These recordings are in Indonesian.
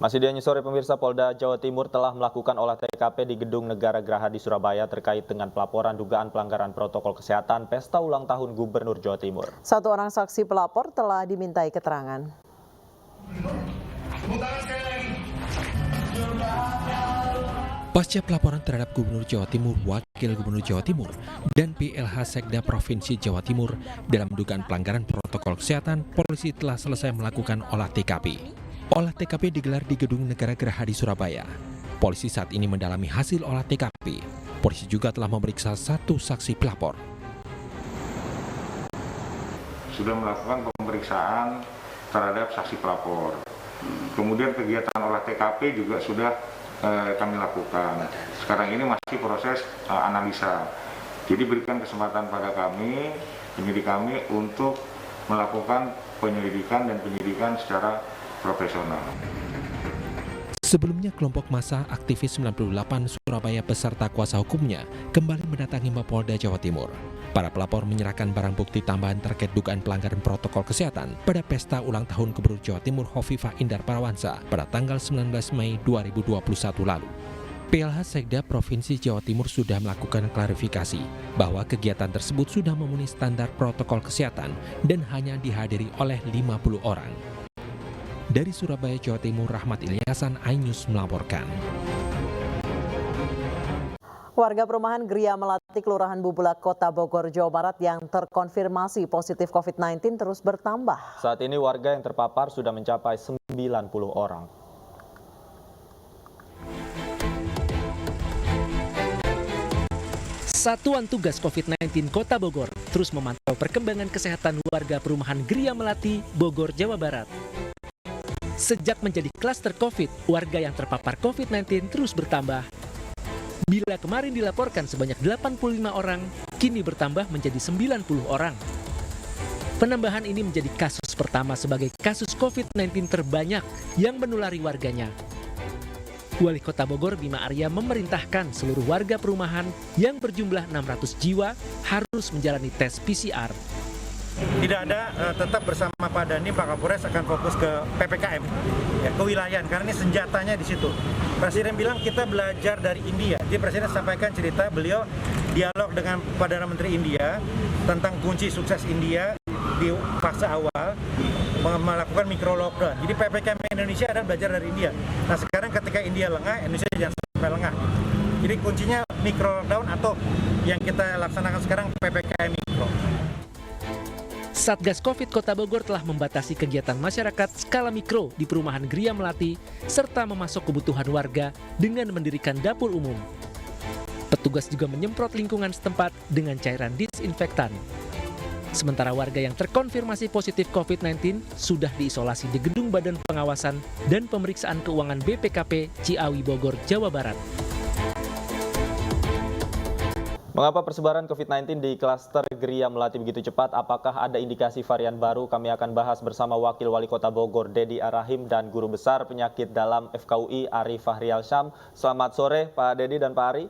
Masih di sore pemirsa, Polda Jawa Timur telah melakukan olah TKP di Gedung Negara Graha di Surabaya terkait dengan pelaporan dugaan pelanggaran protokol kesehatan pesta ulang tahun Gubernur Jawa Timur. Satu orang saksi pelapor telah dimintai keterangan. Pasca pelaporan terhadap Gubernur Jawa Timur, Wakil Gubernur Jawa Timur, dan PLH Sekda Provinsi Jawa Timur dalam dugaan pelanggaran protokol kesehatan, polisi telah selesai melakukan olah TKP. Olah TKP digelar di Gedung Negara Graha di Surabaya. Polisi saat ini mendalami hasil olah TKP. Polisi juga telah memeriksa satu saksi pelapor. Sudah melakukan pemeriksaan terhadap saksi pelapor. Kemudian kegiatan olah TKP juga sudah kami lakukan. Sekarang ini masih proses analisa. Jadi berikan kesempatan pada kami, penyidik kami, untuk melakukan penyelidikan dan penyidikan secara profesional. Sebelumnya, kelompok massa aktivis 98 Surabaya beserta kuasa hukumnya kembali mendatangi Mapolda Jawa Timur. Para pelapor menyerahkan barang bukti tambahan terkait dugaan pelanggaran protokol kesehatan pada pesta ulang tahun Gubernur Jawa Timur Hovifah Indar Parawansa pada tanggal 19 Mei 2021 lalu. PLH Sekda Provinsi Jawa Timur sudah melakukan klarifikasi bahwa kegiatan tersebut sudah memenuhi standar protokol kesehatan dan hanya dihadiri oleh 50 orang. Dari Surabaya, Jawa Timur, Rahmat Ilyasan, iNews melaporkan. Warga perumahan Gria Melati, Kelurahan Bubulak, Kota Bogor, Jawa Barat yang terkonfirmasi positif COVID-19 terus bertambah. Saat ini warga yang terpapar sudah mencapai 90 orang. Satuan Tugas COVID-19 Kota Bogor terus memantau perkembangan kesehatan warga perumahan Gria Melati, Bogor, Jawa Barat. Sejak menjadi klaster COVID, warga yang terpapar COVID-19 terus bertambah. Bila kemarin dilaporkan sebanyak 85 orang, kini bertambah menjadi 90 orang. Penambahan ini menjadi kasus pertama sebagai kasus COVID-19 terbanyak yang menulari warganya. Wali Kota Bogor Bima Arya memerintahkan seluruh warga perumahan yang berjumlah 600 jiwa harus menjalani tes PCR. Tidak ada, tetap bersama Pak Dhani, Pak Kapolres akan fokus ke PPKM, ya, kewilayahan, karena ini senjatanya di situ. Presiden bilang kita belajar dari India. Jadi Presiden sampaikan cerita beliau dialog dengan Perdana Menteri India tentang kunci sukses India di fase awal melakukan micro lockdown. Jadi PPKM Indonesia adalah belajar dari India. Nah sekarang ketika India lengah, Indonesia jangan sampai lengah. Jadi kuncinya micro lockdown atau yang kita laksanakan sekarang PPKM mikro. Satgas Covid Kota Bogor telah membatasi kegiatan masyarakat skala mikro di perumahan Gria Melati serta memasok kebutuhan warga dengan mendirikan dapur umum. Petugas juga menyemprot lingkungan setempat dengan cairan disinfektan. Sementara warga yang terkonfirmasi positif COVID-19 sudah diisolasi di Gedung Badan Pengawasan dan Pemeriksaan Keuangan BPKP Ciawi Bogor, Jawa Barat. Mengapa persebaran COVID-19 di klaster Gria Melati begitu cepat? Apakah ada indikasi varian baru? Kami akan bahas bersama Wakil Wali Kota Bogor, Dedi Arahim, dan Guru Besar Penyakit Dalam FKUI, Ari Fahrial Syam. Selamat sore, Pak Dedi dan Pak Ari.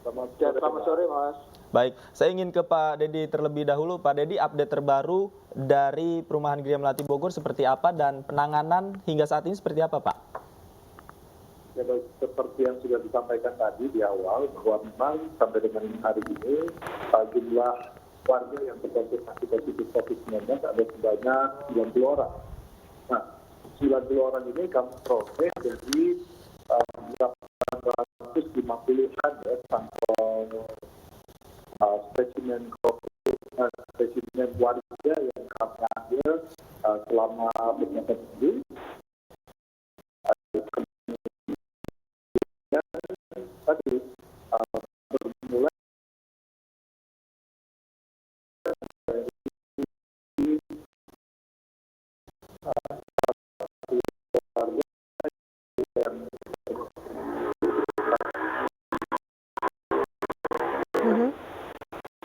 Selamat sore, Mas. Baik, saya ingin ke Pak Dedi terlebih dahulu. Pak Dedi, update terbaru dari perumahan Gria Melati Bogor seperti apa dan penanganan hingga saat ini seperti apa, Pak? Ya, seperti yang sudah disampaikan tadi di awal, bahwa memang sampai dengan hari ini jumlah warga yang terkonfirmasi positif COVID-19 ada sebanyak 90 orang. Nah, 90 orang ini kami proses dari 850-an ya, sampel spesimen COVID, spesimen warga yang kami ambil selama beberapa minggu. Tadi bermulai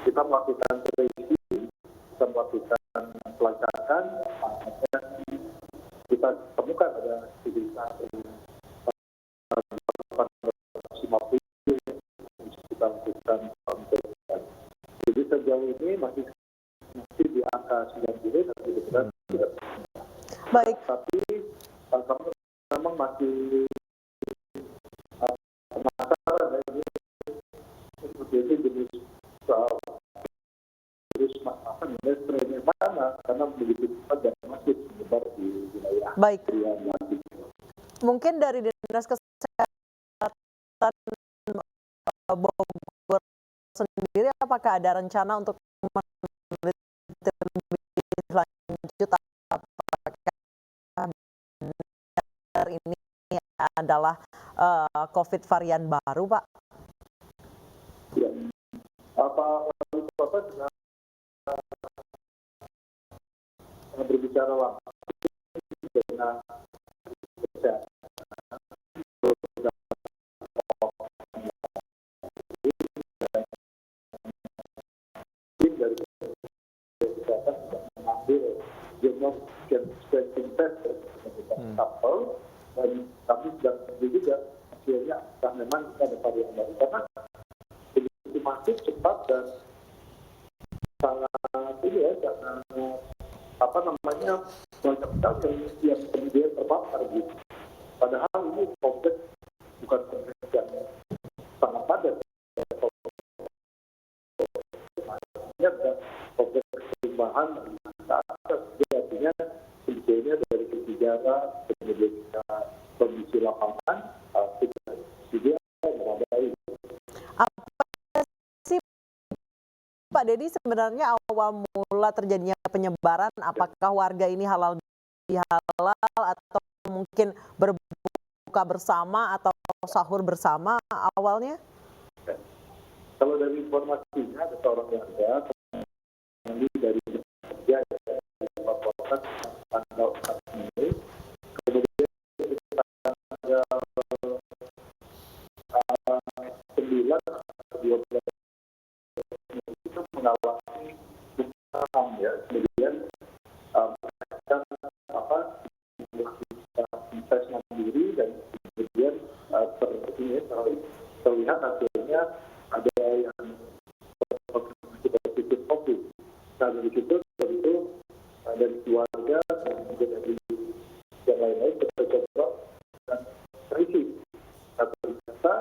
kita melakukan tracing, kita melakukan pelacakan, kita temukan ada sekitar 850 kita lakukan pemeriksaan. Jadi sejauh ini masih di angka 90 dan tidak. Baik. Tapi kami masih penasaran ya, ini seperti jenis virus apa namanya strainnya mana, karena begitu cepat dan masif menyebar di wilayah Baik, Gria Melati. mungkin dari Dinas Kesehatan Bogor sendiri, apakah ada rencana untuk meneliti lebih lanjut apakah benar ini adalah COVID varian baru, Pak? Ya. Pak Wali Kota dengan berbicara langsung dengan kesehatan dari kesehatan sudah mengambil genom sequencing test sampel, dan kami sedang menunggu juga hasilnya apakah memang ada varian baru, karena begitu masif, cepat, dan sangat ini ya, sangat apa namanya, banyak sekali yang kemudian terpapar gitu. Padahal ini kompleks, bukan kompleks yang sangat padat. Artinya ada kompleks perubahan atas, artinya sebetulnya dari segi jarak, kemudian kondisi lapangan, juga memadai. Apa sih Pak Dedi sebenarnya awal mula terjadinya penyebaran? Apakah warga ini halal bihalal atau mungkin berbuka bersama atau sahur bersama awalnya? Kalau dari informasinya ada seorang warga kembali dari kerja dari laporan tanggal 4 Mei, kemudian tanggal 9 12 itu mengalami demam ya, kemudian mereka tes mandiri, dan kemudian terlihat hasilnya ada yang positif COVID. Nah, dari situ tentu dari keluarga dan juga dari yang lain-lain kita coba dan terisi. Nah, ternyata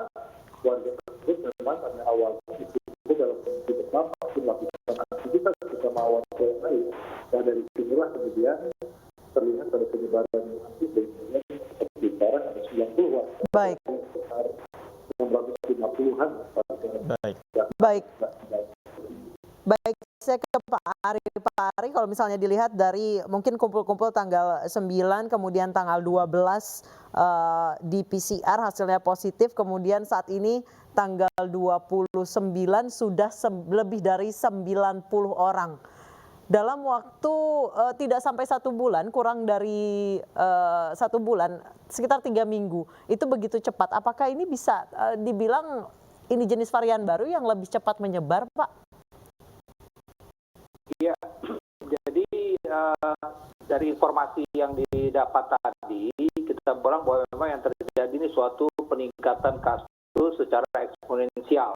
keluarga tersebut memang pada awalnya itu dalam kondisi demam, masih melakukan aktivitas bersama warga yang lain. Nah, dari sinilah kemudian terlihat ada penyebaran aktif, dan kemudian seperti sekarang ada 90-an. Baik. Sekitar 650-an. Baik. Baik, saya ke Pak Ari. Pak Ari, kalau misalnya dilihat dari mungkin kumpul-kumpul tanggal 9, kemudian tanggal 12 di PCR hasilnya positif, kemudian saat ini tanggal 29 sudah lebih dari 90 orang. Dalam waktu tidak sampai 1 bulan, kurang dari 1 bulan, sekitar 3 minggu, itu begitu cepat. Apakah ini bisa dibilang ini jenis varian baru yang lebih cepat menyebar, Pak? Iya, jadi dari informasi yang didapat tadi, kita bilang bahwa memang yang terjadi ini suatu peningkatan kasus secara eksponensial.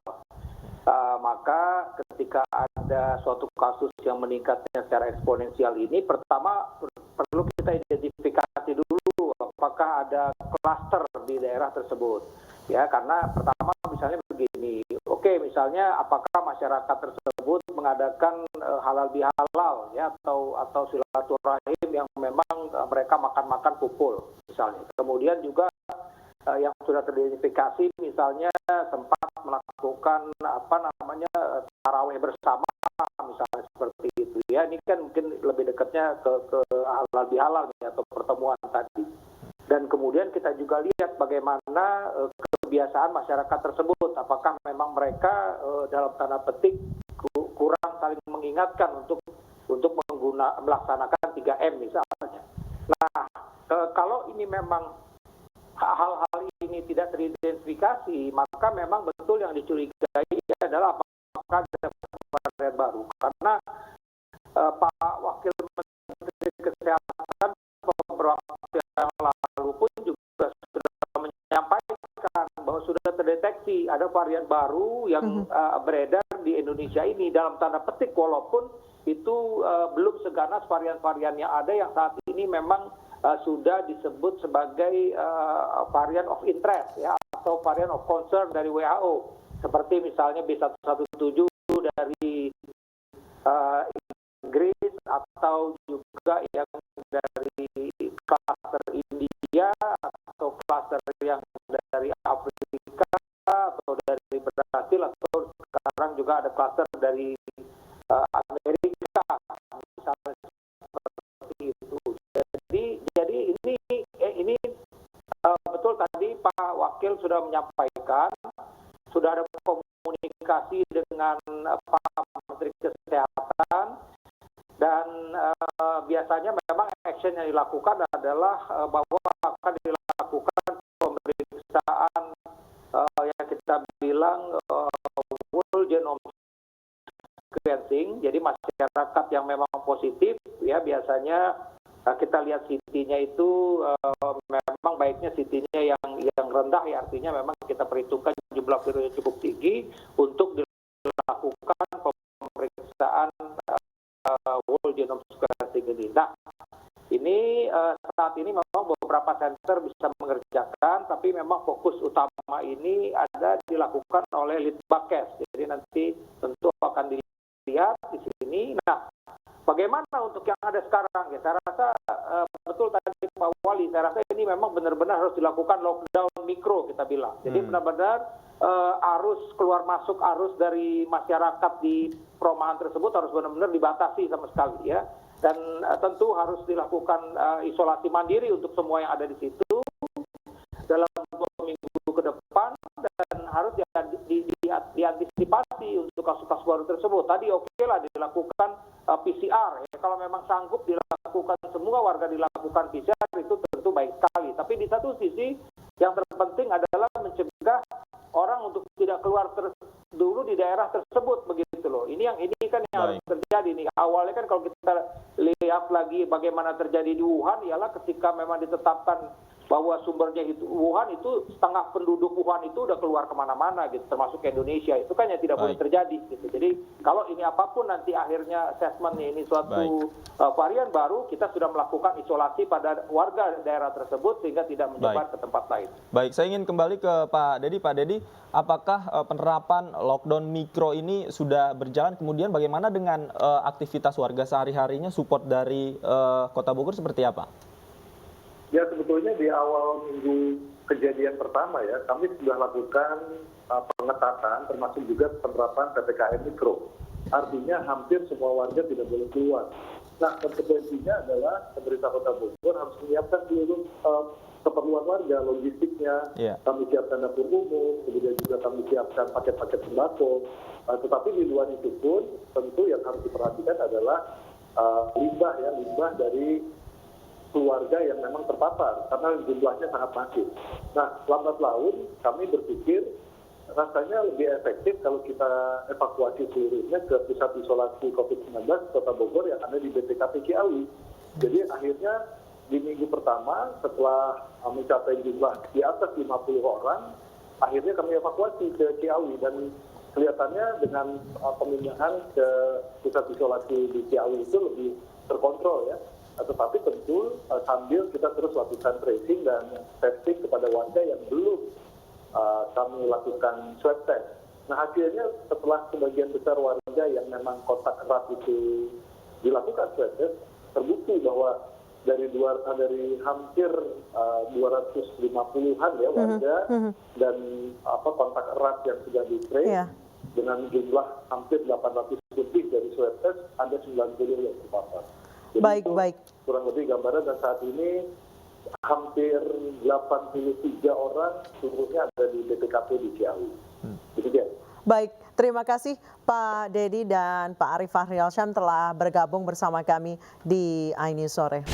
Maka ketika ada suatu kasus yang meningkatnya secara eksponensial ini, pertama perlu kita identifikasi dulu apakah ada klaster di daerah tersebut. Ya, karena pertama misalnya begini, oke, misalnya apakah masyarakat tersebut mengadakan halal bihalal ya, atau silaturahim yang memang mereka makan-makan kumpul misalnya. Kemudian juga yang sudah teridentifikasi misalnya sempat melakukan tarawih bersama misalnya seperti itu ya. Ini kan mungkin lebih dekatnya ke halal bihalal ya, atau pertemuan tadi. Dan kemudian kita juga lihat bagaimana kebiasaan masyarakat tersebut, apakah memang mereka dalam tanda petik kurang saling mengingatkan untuk melaksanakan 3M misalnya. Nah, kalau ini memang hal-hal ini tidak teridentifikasi, maka memang betul yang dicurigai adalah apakah ada varian baru. Karena Pak Wakil Menteri Kesehatan beberapa waktu yang lalu pun juga sudah menyampaikan bahwa sudah terdeteksi ada varian baru yang beredar di Indonesia ini, dalam tanda petik walaupun itu belum seganas varian-varian yang ada yang saat ini memang sudah disebut sebagai varian of interest ya atau varian of concern dari WHO, seperti misalnya B117 dari Inggris atau juga yang dari klaster India atau klaster yang dari Afrika atau dari Brasil atau sekarang juga ada klaster dari Amerika misalnya seperti itu. Jadi ini betul tadi Pak Wakil sudah menyampaikan, sudah ada komunikasi dengan Pak Menteri Kesehatan, dan biasanya memang action yang dilakukan adalah bahwa akan dilakukan pemeriksaan yang kita bilang whole genome sequencing. Jadi masyarakat yang memang positif ya biasanya kita lihat CT-nya itu memang baiknya CT-nya yang rendah ya, artinya memang kita perhitungkan jumlah virusnya cukup tinggi untuk dilakukan pemeriksaan whole genome sequencing ini. Nah, ini saat ini memang beberapa center bisa mengerjakan, tapi memang fokus utama ini ada dilakukan oleh Litbangkes. Jadi nanti tentu akan dilihat di sini. Nah, bagaimana untuk yang ada sekarang? Ya, saya rasa betul tadi Pak Wali, saya rasa ini memang benar-benar harus dilakukan lockdown mikro kita bilang. Jadi benar-benar arus keluar masuk arus dari masyarakat di perumahan tersebut harus benar-benar dibatasi sama sekali ya. Dan tentu harus dilakukan isolasi mandiri untuk semua yang ada di situ dalam 2 minggu ke depan, dan harus diantisipasi untuk kasus-kasus baru tersebut. Tadi oke lah dilakukan PCR ya. Kalau memang sanggup dilakukan semua warga dilakukan PCR itu tentu baik sekali. Tapi di satu sisi yang terpenting adalah mencegah orang untuk tidak keluar dulu di daerah tersebut begitu loh. Ini kan yang harus terjadi nih. Awalnya kan kalau kita lihat lagi bagaimana terjadi di Wuhan ialah ketika memang ditetapkan bahwa sumbernya itu Wuhan, itu setengah penduduk Wuhan itu udah keluar kemana-mana gitu, termasuk Indonesia. Itu kan yang tidak boleh terjadi gitu. Jadi kalau ini apapun nanti akhirnya assessment ini suatu varian baru, kita sudah melakukan isolasi pada warga daerah tersebut sehingga tidak menyebar ke tempat lain. Baik, saya ingin kembali ke Pak Dedi. Pak Dedi, apakah penerapan lockdown mikro ini sudah berjalan? Kemudian bagaimana dengan aktivitas warga sehari-harinya, support dari Kota Bogor seperti apa? Ya, sebetulnya di awal minggu kejadian pertama ya, kami sudah lakukan pengetatan termasuk juga penerapan PPKM Mikro. Artinya hampir semua warga tidak boleh keluar. Nah, konsekuensinya adalah pemerintah Kota Bogor harus menyiapkan seluruh keperluan warga, logistiknya. Kami siapkan dapur umum, kemudian juga kami siapkan paket-paket sembako. Tetapi di luar itu pun tentu yang harus diperhatikan adalah limbah dari keluarga yang memang terpapar karena jumlahnya sangat masif. Nah, lambat laun kami berpikir rasanya lebih efektif kalau kita evakuasi seluruhnya ke pusat isolasi COVID-19 Kota Bogor yang ada di BPKP Ciawi. Jadi akhirnya di minggu pertama setelah mencapai jumlah di atas 50 orang, akhirnya kami evakuasi ke Ciawi, dan kelihatannya dengan pemindahan ke pusat isolasi di Ciawi itu lebih terkontrol ya. Tetapi tentu sambil kita terus lakukan tracing dan testing kepada warga yang belum kami lakukan swab test. Nah, hasilnya setelah sebagian besar warga yang memang kontak erat itu dilakukan swab test, terbukti bahwa dari hampir 250-an ya warga dan kontak erat yang sudah di-trace dengan jumlah hampir 800 lebih dari swab test, ada 90 yang terpapar. Jadi baik. Kurang lebih gambaran, dan saat ini hampir 83 orang seluruhnya ada di BPKP di Ciawi. Demikian. Baik, terima kasih Pak Dedi dan Pak Arief Fahrialsyam telah bergabung bersama kami di iNews Sore.